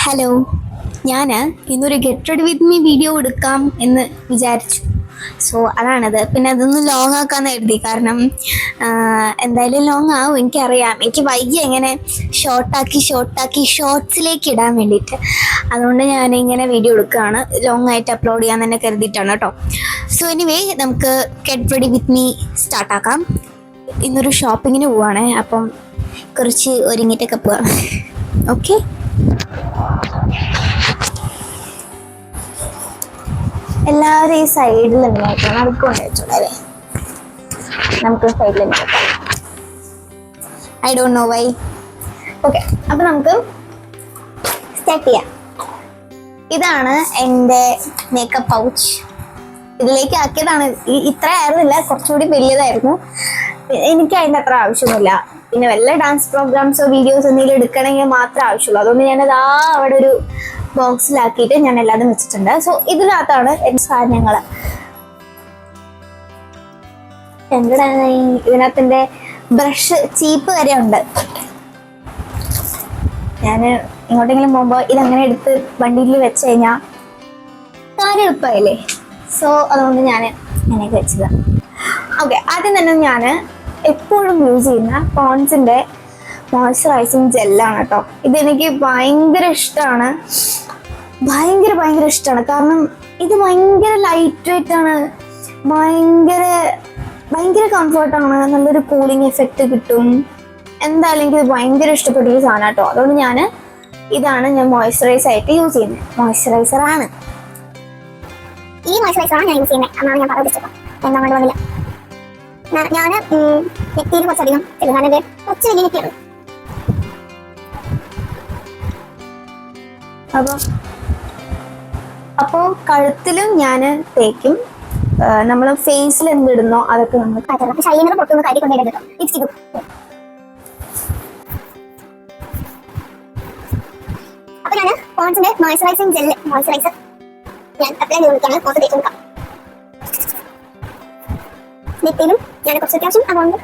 Hello, ഞാൻ ഇന്നൊരു get ready with me video എടുക്കാം എന്ന് വിചാരിച്ചു. സോ അതാണത്. പിന്നെ അതൊന്ന് ലോങ് ആക്കാമെന്ന് കരുതി. കാരണം എന്തായാലും ലോങ് ആവും, എനിക്കറിയാം. എനിക്ക് വൈകി എങ്ങനെ ഷോർട്ടാക്കി ഷോർട്സിലേക്ക് ഇടാൻ വേണ്ടിയിട്ട്. അതുകൊണ്ട് ഞാനിങ്ങനെ വീഡിയോ എടുക്കുകയാണ്, ലോങ് ആയിട്ട് അപ്ലോഡ് ചെയ്യാൻ തന്നെ കരുതിയിട്ടാണ് കേട്ടോ. സോ എനിവേ, നമുക്ക് ഗെറ്റ് റെഡി വിത്ത് മീ സ്റ്റാർട്ടാക്കാം. ഇന്നൊരു ഷോപ്പിങ്ങിന് പോവാണ്, അപ്പം കുറച്ച് ഒരുങ്ങിയിട്ടൊക്കെ പോവാം. ഓക്കെ, എല്ലാവരും ഈ സൈഡിൽ തന്നെയായിട്ടാണ് അടുക്കൊണ്ട് വെച്ചോളൂ അല്ലേ. നമുക്ക് സൈഡിൽ തന്നെ I don't know why. Okay, അപ്പം നമുക്ക് സ്റ്റാർട്ട് ചെയ്യാം. ഇതാണ് എൻ്റെ മേക്കപ്പ് പൗച്ച്. ഇതിലേക്ക് ആക്കിയതാണ്. ഇത്ര ആയിരുന്നില്ല, കുറച്ചുകൂടി വലിയതായിരുന്നു. എനിക്ക് അതിൻ്റെ അത്ര ആവശ്യമൊന്നുമില്ല. പിന്നെ വല്ല ഡാൻസ് പ്രോഗ്രാംസോ വീഡിയോസ് എന്തെങ്കിലും എടുക്കണമെങ്കിൽ മാത്രമേ ആവശ്യമുള്ളൂ. അതുകൊണ്ട് ഞാനത് അവിടെ ഒരു ബോക്സിലാക്കിയിട്ട് ഞാൻ എല്ലാതും വെച്ചിട്ടുണ്ട്. സോ ഇതിനകത്താണ് എൻ്റെ സാധനങ്ങൾ. ഇതിനകത്ത് എൻ്റെ ബ്രഷ്, ചീപ്പ് വരെ ഉണ്ട്. ഞാൻ ഇങ്ങോട്ടെങ്കിലും പോകുമ്പോൾ ഇതങ്ങനെ എടുത്ത് വണ്ടിയിൽ വെച്ച് കഴിഞ്ഞാൽ കാര്യം എളുപ്പമായില്ലേ. സോ അതുകൊണ്ട് ഞാൻ അങ്ങനെയൊക്കെ വെച്ചത്. ഓക്കെ, ആദ്യം തന്നെ ഞാൻ എപ്പോഴും യൂസ് ചെയ്യുന്ന പോൺസിൻ്റെ മോയ്സ്ചറൈസിങ് ജെല്ലാണ് കേട്ടോ. ഇതെനിക്ക് ഭയങ്കര ഇഷ്ടമാണ്. ഭയങ്കര ഇഷ്ടമാണ്. കാരണം ഇത് ഭയങ്കര ലൈറ്റ് വെയിറ്റ് ആണ്, ഭയങ്കര കംഫർട്ടാണ്, നല്ലൊരു കൂളിംഗ് എഫക്റ്റ് കിട്ടും. എന്തായാലും എനിക്കിത് ഭയങ്കര ഇഷ്ടപ്പെട്ടൊരു സാധനം കേട്ടോ. അതുകൊണ്ട് ഇതാണ് ഞാൻ മോയ്സ്ചറൈസ് ആയിട്ട് യൂസ് ചെയ്യുന്നത്. മോയ്സ്ചറൈസറാണ് ഈ മോയ്സ്ചറൈസറാണ് ഞാൻ യൂസ് ചെയ്യുന്നത് എന്നാണ് ഞാൻ പറഞ്ഞത്. എന്താ വന്നില്ല, ഞാൻ നെറ്റിയിൽ കുറച്ചധികം ചെറുതാനത് കുറച്ച് വലിയ നെറ്റിയാണ്. അപ്പോൾ കഴുത്തിലും ഞാൻ തേക്കും. നമ്മൾ ഫേസിൽ എന്തിടുന്നോ അതൊക്കെ നമ്മൾ ശരീരം പൊട്ടുന്ന കാര്യം കൊണ്ടിടുന്നു. അപ്പൊ ഞാൻ പോൺസിന്റെ മോയ്സ്ചറൈസിങ് ജെല്ല് മോയ്സ്ചറൈസർ ഞാൻ അപ്ലൈ ചെയ്ത് കൊടുക്കുകയാണ്. കുറച്ച് തേച്ച് കൊടുക്കാം. നെറ്റിയിലും ഞാൻ കുറച്ച് അത്യാവശ്യം അതുകൊണ്ട്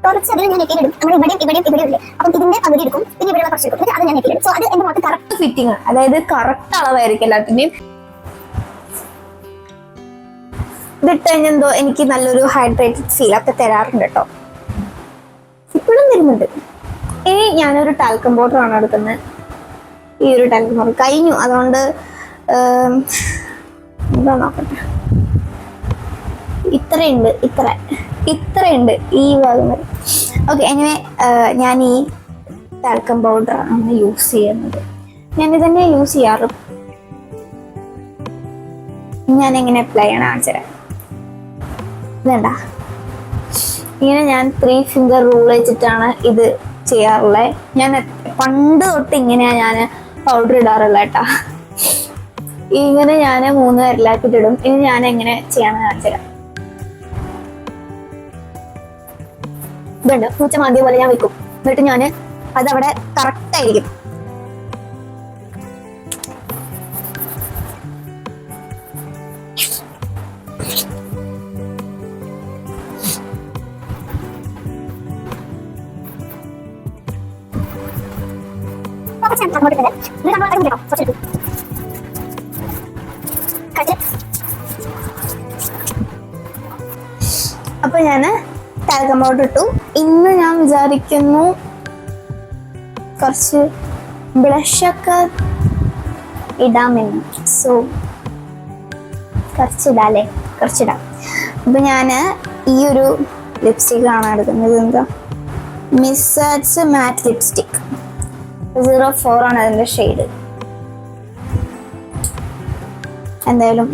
കുറച്ചധികം ഞാൻ നെറ്റിയിലിടും. നമ്മൾ ഇവിടെയും ഇല്ല. അപ്പം ഇതിന്റെ പകുതി എടുക്കും, പിന്നെ ഇവിടെയുള്ള കുറച്ച് എടുക്കും, അത് ഞാൻ നെറ്റിയിലിടും. സോ അത് എന്റെ മുഖത്ത് കറക്റ്റ് ഫിറ്റിംഗ്, അതായത് കറക്റ്റ് അളവായിരിക്കും എല്ലാത്തിൻ്റെയും. ഇതിട്ട് കഴിഞ്ഞാൽ എന്തോ എനിക്ക് നല്ലൊരു ഹൈഡ്രേറ്റഡ് ഫീൽ ഒക്കെ തരാറുണ്ട് കേട്ടോ. ഇപ്പോഴും തരുന്നുണ്ട്. ഇനി ഞാനൊരു ടാൽക്കം പൗഡറാണ് എടുക്കുന്നത്. ഈ ഒരു ടാൽക്കം പൗഡർ കഴിഞ്ഞു, അതുകൊണ്ട് എന്താ നോക്കട്ടെ. ഇത്രയുണ്ട് ഈ ഭാഗം വരെ. ഓക്കെ, അങ്ങനെ ഞാൻ ഈ ടാൽക്കം പൗഡറാണ് യൂസ് ചെയ്യുന്നത്. ഞാനിത് തന്നെ യൂസ് ചെയ്യാറ്. ഞാൻ എങ്ങനെ അപ്ലൈ ചെയ്യണം കാണിച്ചുതരാം. ഇതണ്ട, ഇങ്ങനെ ഞാൻ 3 ഫിംഗർ റൂൾ വെച്ചിട്ടാണ് ഇത് ചെയ്യാറുള്ളത്. ഞാൻ പണ്ട് തൊട്ട് ഇങ്ങനെയാണ് ഞാൻ പൗഡർ ഇടാറുള്ളത് കേട്ടാ. ഇങ്ങനെ ഞാൻ 3 വിരലാക്കിയിട്ടിടും. ഇനി ഞാൻ എങ്ങനെ ചെയ്യാമെന്ന് കാണിച്ചുതരാം. ഇതുണ്ട്, പൂച്ച മാന്തിയ പോലെ ഞാൻ വെക്കും. എന്നിട്ട് ഞാൻ അതവിടെ കറക്റ്റ് ആയിരിക്കും. അപ്പൊ ഞാന് ടാൽക്കം പൗഡർ ഇട്ടു. ഇന്ന് ഞാൻ വിചാരിക്കുന്നു കുറച്ച് ബ്ലഷൊക്കെ ഇടാമെന്ന്. സോ കുറച്ചിടാം. അപ്പൊ ഞാൻ ഈ ഒരു ലിപ്സ്റ്റിക് ആണ് എടുക്കുന്നത്. എന്താ, മിസ്സാറ്റ്സ് മാറ്റ് ലിപ്സ്റ്റിക് 04 ആണ് അതിൻ്റെ ഷെയ്ഡ്. എന്തായാലും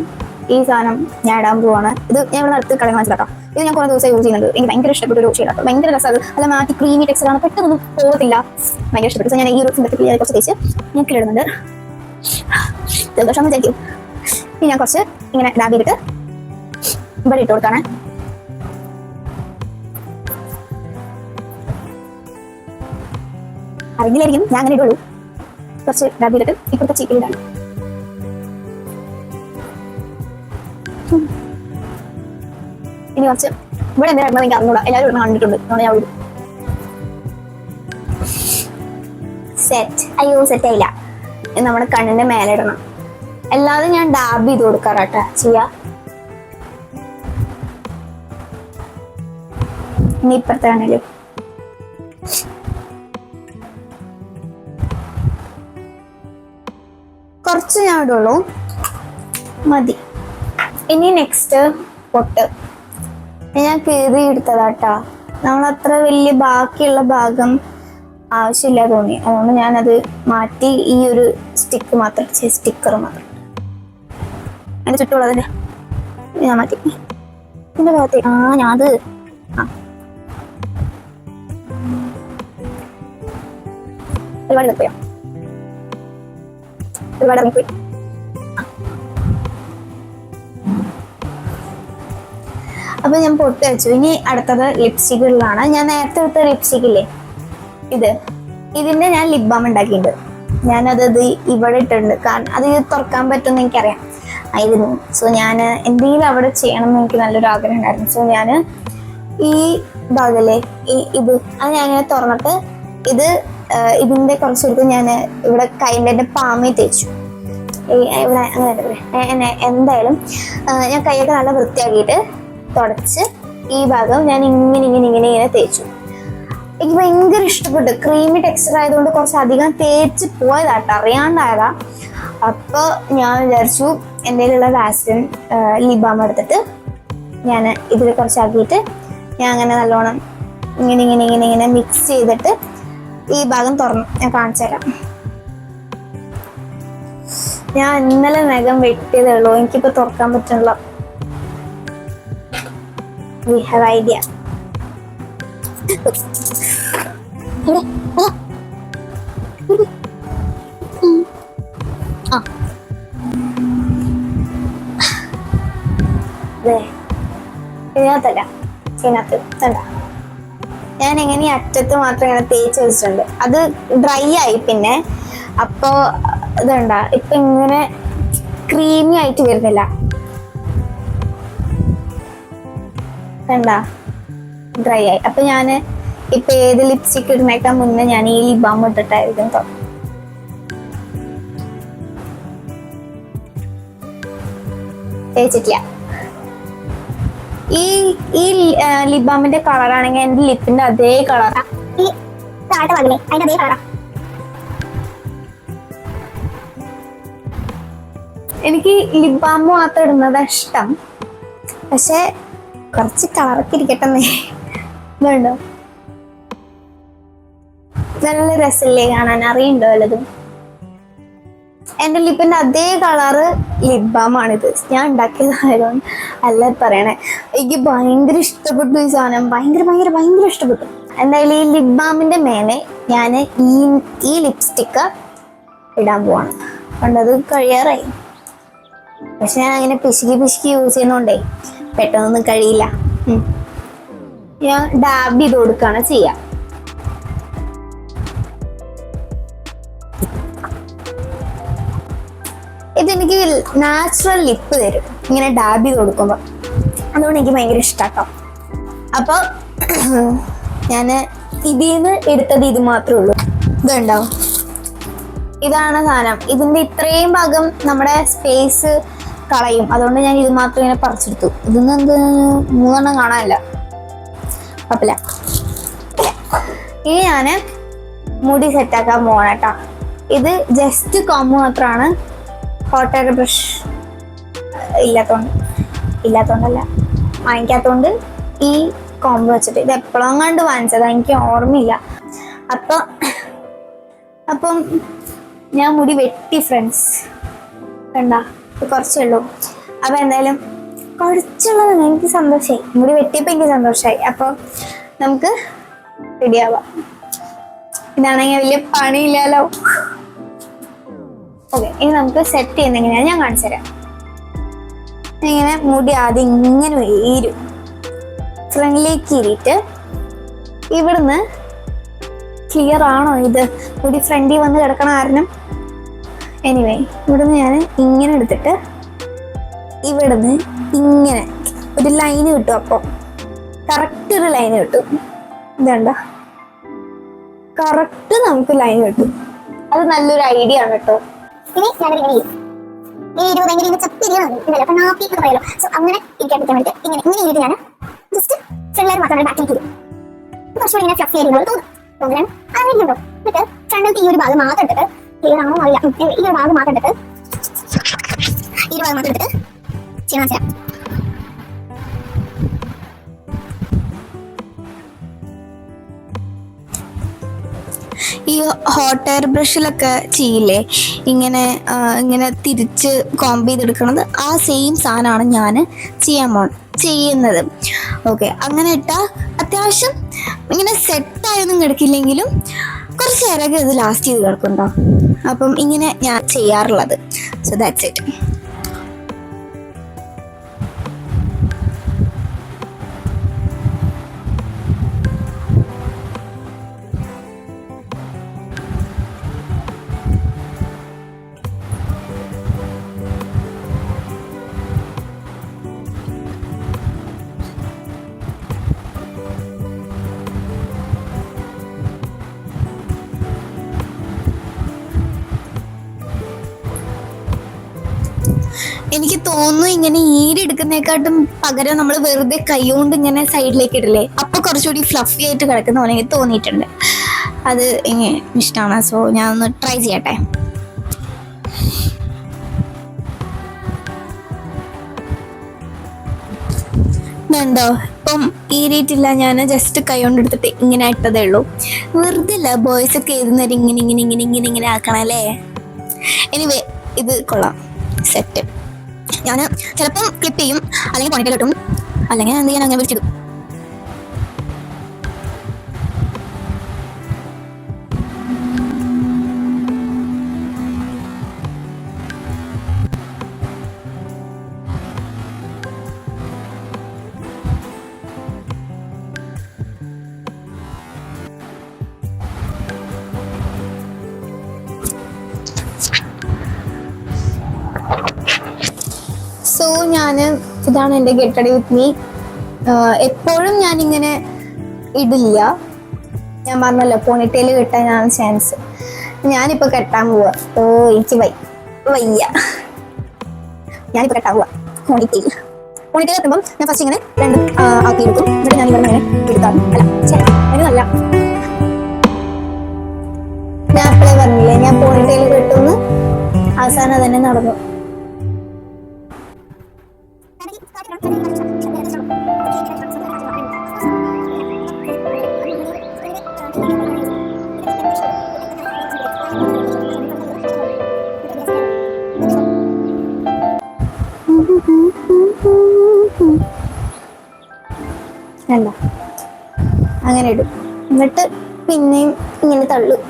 ഈ സാധനം ഞാൻ ഇടാൻ പോവാണ്. ഇത് ഞാൻ ഇവിടെ അടുത്ത് കളയാൻ മനസ്സിലാക്കാം. ഇത് ഞാൻ കുറേ ദിവസം യൂസ് ചെയ്യുന്നുണ്ട്. എനിക്ക് ഭയങ്കര ഇഷ്ടപ്പെട്ട ഒരു ഷെയ്ഡാണ്. ഭയങ്കര രസം. അത് അല്ല, മാറ്റി ക്രീമി ടെക്സ്ചറാണ്, പെട്ടെന്നൊന്നും പോകത്തില്ല. ഭയങ്കര ഇഷ്ടപ്പെട്ടു. സോ ഞാൻ ഈ ഒരു സിന്തറ്റിക് കുറച്ച് തേച്ച് ഞെക്കിലിടുന്നുണ്ട്. ജലദോഷം വിചാരിക്കും. ഇനി ഞാൻ കുറച്ച് ഇങ്ങനെ ഡാബ് ചെയ്തിട്ട് ഇവിടെ ഇട്ട് കൊടുക്കാണ്. അറിയില്ലായിരിക്കും, ഞാൻ അങ്ങനെ ഇടുള്ളൂ. കുറച്ച് ഡാബ് ചെയ്തിട്ട് ഇപ്പോഴത്തെ ചീക്കിലിടാണ്. ഇനി കുറച്ച് ഇവിടെ എന്തെങ്കിലും ഇടണം എനിക്ക് അറിഞ്ഞൂടാ. എല്ലാവരും ഇടണം കണ്ടിട്ടുണ്ട്. അതുകൊണ്ട് ഞാൻ ഇടും. സെറ്റ്. അയ്യോ, സെറ്റ് ആയില്ല. നമ്മുടെ കണ്ണിന്റെ മേലെ ഇടണം. അല്ലാതെ ഞാൻ ഡാബ് ചെയ്ത് കൊടുക്കാറാട്ടാ ചെയ്യാ. ഇനി ഇപ്പുറത്തെ കണ്ണില് കുറച്ച് ഞാൻ ഇടുള്ളൂ, മതി. ഇനി നെക്സ്റ്റ് പൊട്ട് ഞാൻ കീറി എടുത്തതാട്ടാ. നമ്മളത്ര വലിയ ബാക്കിയുള്ള ഭാഗം ആവശ്യമില്ല തോന്നി, അതുകൊണ്ട് ഞാനത് മാറ്റി ഈ ഒരു സ്റ്റിക്കർ മാത്രം അതിന്റെ ചുറ്റുമുള്ളതിന്റെ ഞാൻ മാറ്റി. ഇതിന്റെ ഭാഗത്ത് ഞാനത് ഒരുപാട് ഇറങ്ങിപ്പോയോ, ഒരുപാട് ഇറങ്ങിപ്പോയി. അപ്പൊ ഞാൻ പൊട്ട് വെച്ചു. ഇനി അടുത്തത് ലിപ്സ്റ്റിക്കുകളിലാണ്. ഞാൻ നേരത്തെ എടുത്ത ലിപ്സ്റ്റിക്കില്ലേ, ഇതിന്റെ ഞാൻ ലിപ് ബാം ഉണ്ടാക്കിയിട്ടുണ്ട്. ഞാനത് ഇവിടെ ഇട്ടിട്ടുണ്ട്, കാരണം അത് തുറക്കാൻ പറ്റുമെന്ന് എനിക്കറിയാം ആയിരുന്നു. സോ ഞാൻ എന്തെങ്കിലും അവിടെ ചെയ്യണം എന്ന് എനിക്ക് നല്ലൊരു ആഗ്രഹം ഉണ്ടായിരുന്നു. സോ ഞാൻ ഈ ഭാഗല്ലേ അത് ഞാൻ ഇങ്ങനെ തുറന്നിട്ട് ഇതിന്റെ കുറച്ചെടുത്ത് ഞാൻ ഇവിടെ കൈൻ്റെ പാമി തേച്ചു. ഇവിടെ അങ്ങനെ എന്തായാലും ഞാൻ കൈയൊക്കെ നല്ല വൃത്തിയാക്കിയിട്ട് തുടച്ച് ഈ ഭാഗം ഞാൻ ഇങ്ങനെ തേച്ചു. എനിക്ക് ഭയങ്കര ഇഷ്ടപ്പെട്ടു. ക്രീമി ടെക്സ്ചർ ആയതുകൊണ്ട് കുറച്ചധികം തേച്ച് പോയതാട്ടോ, അറിയാണ്ടായതാ. അപ്പോൾ ഞാൻ വിചാരിച്ചു എൻ്റെ വാസലിൻ ലിപ് ബാം എടുത്തിട്ട് ഞാൻ ഇതിൽ കുറച്ചാക്കിയിട്ട് ഞാൻ അങ്ങനെ നല്ലോണം ഇങ്ങനെ മിക്സ് ചെയ്തിട്ട് ഈ ഭാഗം തുറന്നു ഞാൻ കാണിച്ചു തരാം. ഞാൻ ഇന്നലെ നഖം വെട്ടിയതേ ഉള്ളൂ, എനിക്കിപ്പോൾ തുറക്കാൻ പറ്റുള്ള. We have idea. ഇതിനകത്തല്ല, ഞാൻ എങ്ങനെ അറ്റത്ത് മാത്രം ഇങ്ങനെ തേച്ച് വെച്ചിട്ടുണ്ട്. അത് ഡ്രൈ ആയി പിന്നെ, അപ്പോ ഇതുണ്ടാ ഇപ്പൊ ഇങ്ങനെ ക്രീമി ആയിട്ട് വരുന്നില്ല. കണ്ടാ ഡ്രൈ ആയി. അപ്പൊ ഞാൻ ഇപ്പൊ ഏത് ലിപ്സ്റ്റിക് ഇടുന്നേക്കാൻ മുന്നേ ഞാൻ ഈ ലിപ് ബാം ഇട്ടിട്ടായിരിക്കും തേച്ചിട്ടില്ല. ഈ ലിപ് ബാമിന്റെ കളറാണെങ്കിൽ എന്റെ ലിപ്പിന്റെ അതേ കളറാ. എനിക്ക് ലിപ് ബാം മാത്രം ഇടുന്നതാ ഇഷ്ടം, പക്ഷെ കുറച്ച് കളറൊക്കെ ഇരിക്കട്ടെ. വേണ്ടോ? നല്ല രസമില്ലേ കാണാൻ? അറിയണ്ടോ വല്ലതും? എൻ്റെ ലിപ്പിന്റെ അതേ കളറ് ലിപ് ബാം ആണിത്. ഞാൻ ഉണ്ടാക്കിയതായതുകൊണ്ട് അല്ല പറയണേ. എനിക്ക് ഭയങ്കര ഇഷ്ടപ്പെട്ടു ഈ സാധനം, ഭയങ്കര ഇഷ്ടപ്പെട്ടു. എന്തായാലും ഈ ലിപ് ബാമിന്റെ മേലെ ഞാൻ ഈ ലിപ്സ്റ്റിക്ക് ഇടാൻ പോവാണ്. കണ്ടത് കഴിയാറായി. പക്ഷെ ഞാൻ അങ്ങനെ പിശുക്കി യൂസ് ചെയ്യുന്നോണ്ടേ പെട്ടെന്നൊന്നും കഴിയില്ല. ഞാൻ ഡാബ് ചെയ്ത് കൊടുക്കുകയാണ് ചെയ്യാം. ഇതെനിക്ക് നാച്ചുറൽ ലിപ്പ് തരും ഇങ്ങനെ ഡാബ് ചെയ്ത് കൊടുക്കുമ്പോൾ, അതുകൊണ്ട് എനിക്ക് ഭയങ്കര ഇഷ്ടാട്ടോ. അപ്പോൾ ഞാൻ ഇതിൽ നിന്ന് എടുത്തത് ഇത് മാത്രമേ ഉള്ളൂ. ഇതുണ്ടാവും, ഇതാണ് സാധനം. ഇതിന്റെ ഇത്രയും ഭാഗം നമ്മുടെ സ്പേസ് കളയും, അതുകൊണ്ട് ഞാൻ ഇത് മാത്രം ഇങ്ങനെ പറിച്ചെടുത്തു. ഇതിന്ന് എന്ത് 3 കാണാനില്ല, കുഴപ്പമില്ല. ഇനി ഞാൻ മുടി സെറ്റാക്കാൻ പോകണം കേട്ടോ. ഇത് ജസ്റ്റ് കോമ്പ് മാത്രമാണ്, ഹോട്ട് എയർ ബ്രഷ് ഇല്ലാത്തോണ്ടല്ല വാങ്ങിക്കാത്തോണ്ട് ഈ കോമ്പ് വെച്ചിട്ട്. ഇത് എപ്പോഴും കണ്ട് വാങ്ങിച്ചതാ, എനിക്ക് ഓർമ്മയില്ല. അപ്പം ഞാൻ മുടി വെട്ടി ഫ്രണ്ട്സ്, കണ്ട കുറച്ചേ ഉള്ളൂ. അപ്പൊ എന്തായാലും കുറച്ചുള്ളത് എനിക്ക് സന്തോഷമായി, മുടി വെട്ടിയപ്പോൾ എനിക്ക് സന്തോഷമായി. അപ്പോൾ നമുക്ക് റെഡിയാവാം. ഇതാണെങ്കിൽ വലിയ പണിയില്ലല്ലോ. ഓക്കെ, ഇനി നമുക്ക് സെറ്റ് ചെയ്യുന്ന എങ്ങനെയാണ് ഞാൻ കാണിച്ചു തരാം. ഇങ്ങനെ മുടി ആദ്യം ഇങ്ങനെ ഈരും, ഫ്രണ്ടിലേക്ക് ഇരിട്ട് ഇവിടുന്ന് ക്ലിയർ ആണോ ഇത് മുടി ഫ്രണ്ടിൽ വന്ന് കിടക്കണ കാരണം? എനിവേ, ഇവിടുന്ന് ഞാൻ ഇങ്ങനെ എടുത്തിട്ട് ഇവിടുന്ന് ഇങ്ങനെ ഒരു ലൈന് കിട്ടും. അപ്പോൾ കറക്റ്റ് ഒരു ലൈന് കിട്ടും. ഇതണ്ട, കറക്റ്റ് നമുക്ക് ലൈൻ കിട്ടും. അത് നല്ലൊരു ഐഡിയ ആണ് കേട്ടോ. ഇനി ഞാനത് ഇങ്ങനെ ചെയ്യും. ഈ ഇരുപത് ഭയങ്കര ഇങ്ങനെ ചപ്പിരിയാണ് ഉണ്ടല്ലോ, അപ്പൊ നാപ്പി എന്ന് പറയല്ലോ. സോ അങ്ങനെ ഇരിക്കാൻ പറ്റാൻ വേണ്ടി ഇങ്ങനെ ഇങ്ങനെ ചെയ്തിട്ട് ഞാൻ ജസ്റ്റ് ഫ്രണ്ടിലേക്ക് മാത്രം ബാക്കിലേക്ക് ഇടും. കുറച്ചുകൂടി ഇങ്ങനെ ഫ്ലഫി ആയിരിക്കും തോന്നുന്നു. അങ്ങനെ ഉണ്ടോ. എന്നിട്ട് ഫ്രണ്ടിലത്തെ ഈ ഒരു ഭാഗം മാത്രം എടുത്തിട്ട് ക്ലിയർ ആണോ അറിയില്ല, ഈ ഒരു ഭാഗം മാത്രം എടുത്തിട്ട് ചെയ്യാൻ ചെയ്യാം. ഈ ഹോട്ട് എയർ ബ്രഷിലൊക്കെ ചെയ്യില്ലേ, ഇങ്ങനെ ഇങ്ങനെ തിരിച്ച് കോംബ് ചെയ്തെടുക്കുന്നത്, ആ സെയിം സാധനമാണ് ഞാൻ ചെയ്യുന്നത്. ഓക്കെ, അങ്ങനെ ഇട്ടാൽ അത്യാവശ്യം ഇങ്ങനെ സെറ്റായൊന്നും കിടക്കില്ലെങ്കിലും കുറച്ച് നേരമൊക്കെ ഇത് ലാസ്റ്റ് ചെയ്ത് കിടക്കുന്നുണ്ടോ. അപ്പം ഇങ്ങനെ ഞാൻ ചെയ്യാറുള്ളത്. So that's it. എനിക്ക് തോന്നുന്നു ഇങ്ങനെ ഈരെടുക്കുന്നതിനെക്കാട്ടും പകരം നമ്മൾ വെറുതെ കൈകൊണ്ട് ഇങ്ങനെ സൈഡിലേക്ക് ഇടില്ലേ, അപ്പൊ കുറച്ചുകൂടി ഫ്ലഫി ആയിട്ട് കിടക്കുന്ന പോലെ എനിക്ക് തോന്നിയിട്ടുണ്ട്. അത് ഇങ്ങനെ ഇഷ്ടമാണ്. സോ ഞാൻ ഒന്ന് ട്രൈ ചെയ്യട്ടെ. ണ്ടോ ഇപ്പം ഈരിയിട്ടില്ല, ഞാൻ ജസ്റ്റ് കൈ കൊണ്ട് എടുത്തിട്ട് ഇങ്ങനെ ഇട്ടതേ ഉള്ളൂ. വെറുതെ അല്ല, ബോയ്സ് ഒക്കെ ഏത് നേരം ഇങ്ങനെ ഇങ്ങനെ ഇങ്ങനെ ഇങ്ങനെ ഇങ്ങനെ ആക്കണം അല്ലേ. എനിവേ ഇത് കൊള്ളാം, സെറ്റ്. ഞാൻ ചിലപ്പം ക്ലിപ്പ് ചെയ്യും, അല്ലെങ്കിൽ പോണിറ്റേൽ കിട്ടും, അല്ലെങ്കിൽ എന്ത് ചെയ്യാൻ അങ്ങനെ വിളിച്ചിടും. സോ ഇതാണ് എൻ്റെ ഗെറ്റ് റെഡി വിത്ത് മീ. എപ്പോഴും ഞാനിങ്ങനെ ഇടില്ല, ഞാൻ പറഞ്ഞല്ലോ പോണിറ്റേൽ കെട്ടാനാണ് ചാൻസ്. ഞാനിപ്പോൾ കെട്ടാൻ പോവാ. എനിക്ക് വയ്യ, ഞാനിപ്പോൾ കെട്ടാൻ പോവാ പോണിറ്റേൽ എത്തുമ്പം ഞാൻ ഫസ്റ്റ് ഇങ്ങനെ രണ്ട് ആക്കി എടുക്കും. എന്നിട്ട് ഞാൻ ഇവിടെ ഇങ്ങനെ എടുക്കാം. അതിനല്ല, ഞാൻ അപ്പോഴേ പറഞ്ഞില്ലേ ഞാൻ പോണിറ്റേൽ കെട്ടുമെന്ന്. അവസാനം തന്നെ നടന്നു. വേണ്ട, അങ്ങനെ ഇടും. എന്നിട്ട് പിന്നെയും ഇങ്ങനെ തള്ളും.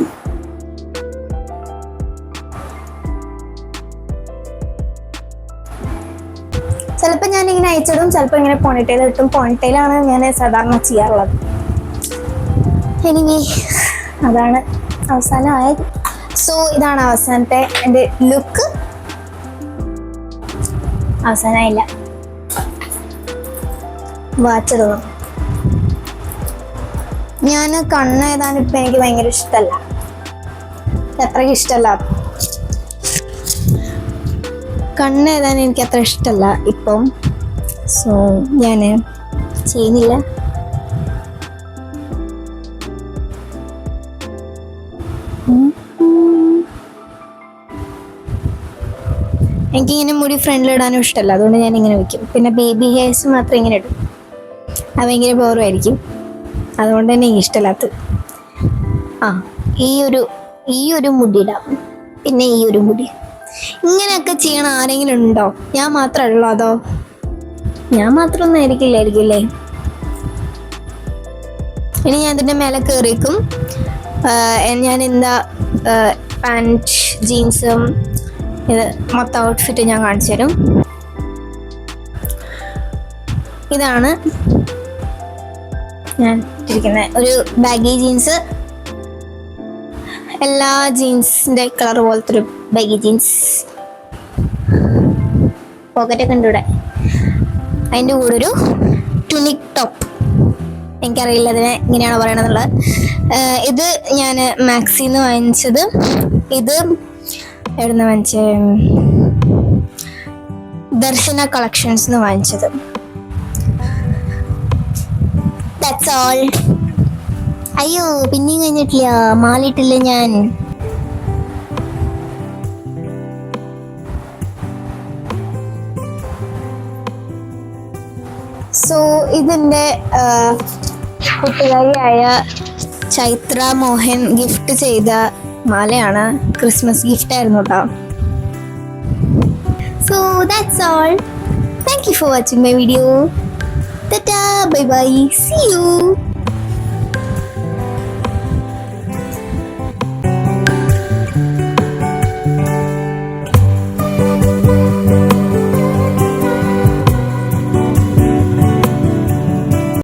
ചിലപ്പോൾ ഞാനിങ്ങനെ അയച്ചിടും, ചിലപ്പോൾ ഇങ്ങനെ പോണിറ്റേൽ ഇട്ടും. പോണിറ്റേലാണ് ഞാൻ സാധാരണ ചെയ്യാറുള്ളത്. എനിവേ അതാണ് അവസാനമായത്. സോ ഇതാണ് അവസാനത്തെ എൻ്റെ ലുക്ക്. അവസാനമായില്ല, വാച്ചിടുന്നു. ഞാൻ കണ്ണ് എഴുതാൻ ഇപ്പം എനിക്ക് ഭയങ്കര ഇഷ്ടമല്ല, അത്രയ്ക്ക് ഇഷ്ടമല്ല. കണ്ണ് എഴുതാൻ എനിക്ക് അത്ര ഇഷ്ടമല്ല ഇപ്പം. സോ ഞാൻ ചെയ്യുന്നില്ല. എനിക്കിങ്ങനെ മുടി ഫ്രണ്ടിലിടാനും ഇഷ്ടമല്ല, അതുകൊണ്ട് ഞാൻ ഇങ്ങനെ വയ്ക്കും. പിന്നെ ബേബി ഹെയർസ് മാത്രം ഇങ്ങനെ ഇടും, അത് ഭയങ്കര ബോറുമായിരിക്കും. അതുകൊണ്ട് തന്നെ എനിക്ക് ഇഷ്ടമല്ലാത്തത്. ഈ ഒരു മുടി ഇടാം, പിന്നെ ഈ ഒരു മുടി. ഇങ്ങനെയൊക്കെ ചെയ്യണ ആരെങ്കിലും ഉണ്ടോ? ഞാൻ മാത്രമേ ഉള്ളൂ അതോ? ഞാൻ മാത്രമൊന്നും ആയിരിക്കില്ലേ. ഇനി ഞാൻ ഇതിൻ്റെ മേലെ കയറിക്കും. ഞാൻ എന്താ പാൻറ് ജീൻസും ഇത് മൊത്തം ഔട്ട്ഫിറ്റ് ഞാൻ കാണിച്ചു തരും. ഇതാണ് ഞാൻ ഇട്ടിരിക്കുന്ന ഒരു ബാഗി ജീൻസ്, എല്ലാ ജീൻസിൻ്റെ കളർ പോലത്തെ ഒരു ബാഗി ജീൻസ്. പോക്കറ്റൊക്കെ ഉണ്ട് ഇവിടെ. അതിൻ്റെ കൂടെ ഒരു ടുനിക് ടോപ്പ്, എനിക്കറിയില്ല അതിനെ ഇങ്ങനെയാണോ പറയണമെന്നുള്ളത്. ഇത് ഞാൻ മാക്സിന്ന് വാങ്ങിച്ചത്. ഇത് എവിടുന്ന് വാങ്ങിച്ചേ? ദർശന കളക്ഷൻസ് വാങ്ങിച്ചത്. That's all. അയ്യോ പിന്നെയും കഴിഞ്ഞിട്ടില്ല, മാലിട്ടില്ല ഞാൻ. സോ ഇതിൻ്റെ കൂട്ടുകാരിയായ ചൈത്ര മോഹൻ ഗിഫ്റ്റ് ചെയ്ത മാലയാണ്. ക്രിസ്മസ് ഗിഫ്റ്റ് ആയിരുന്നു കേട്ടോ. So that's all. Thank you for watching my video. Tata, bye bye, see U.